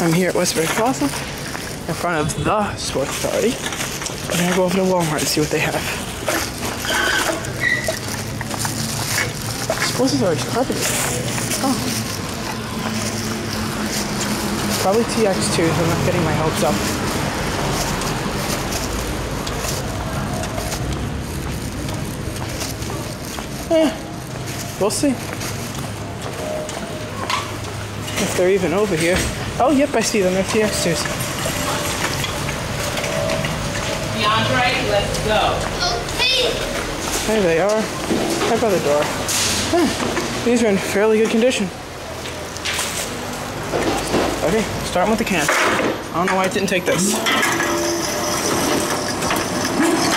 I'm here at Westbury Plaza in front of the Sports Authority. I'm gonna go over to Walmart and see what they have. Sports Authority's carpeted. Oh. Probably Tx2, so I'm not getting my hopes up. We'll see. If they're even over here. Oh, yep, I see them. They're Tx2s. DeAndre, let's go. Okay. There they are. Right by the door. Huh. These are in fairly good condition. Okay, starting with the can. I don't know why I didn't take this.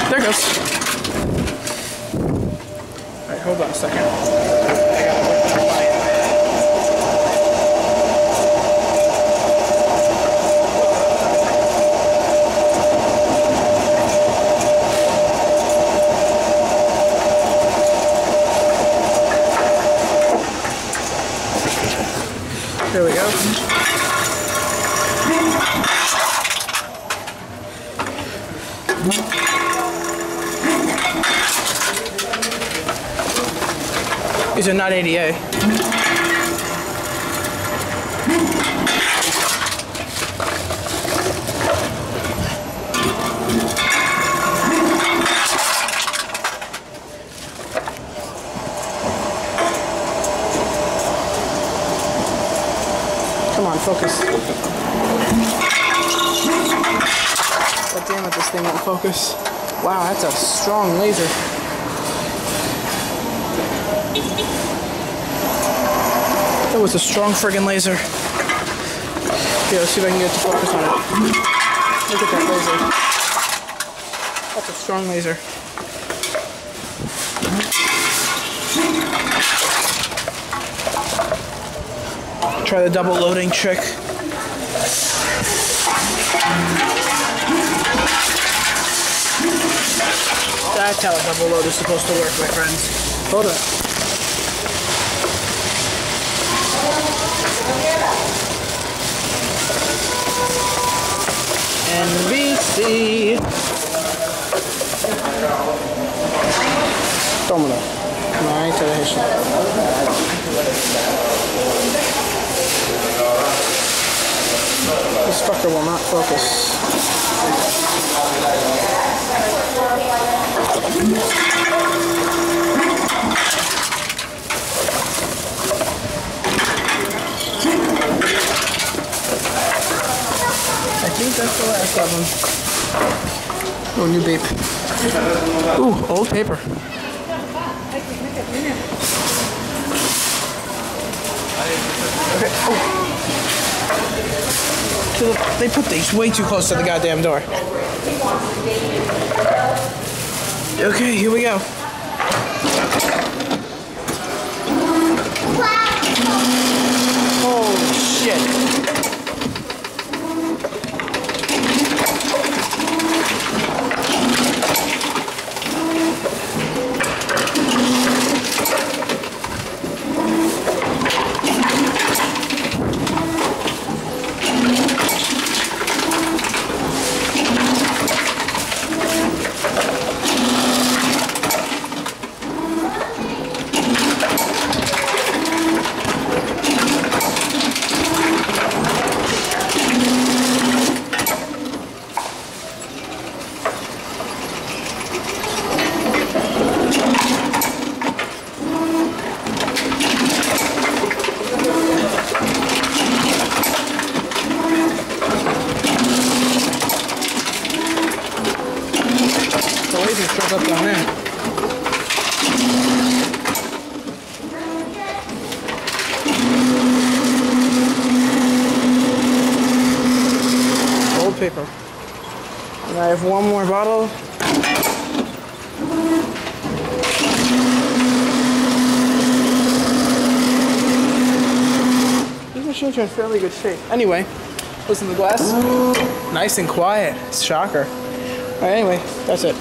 There it goes. Alright, hold on a second. I gotta look at my client. There we go. These are not ADA. Come on, focus. God damn it, this thing won't focus. Wow, that's a strong laser. That was a strong friggin' laser. Here, let's see if I can get it to focus on it. Look at that laser. That's a strong laser. Try the double loading trick. That's how a double load is supposed to work, my friends. Hold on. NBC. Tomra. My television. This fucker will not focus. I think that's the last of them. Oh, new beep. Ooh, old paper. Okay. Oh. They put these way too close to the goddamn door. Okay, here we go. Holy shit. The laser shows up down there. Old paper. And I have one more bottle. These machines are in fairly good shape. Anyway, listen to the glass. Nice and quiet. Shocker. Alright, anyway, that's it.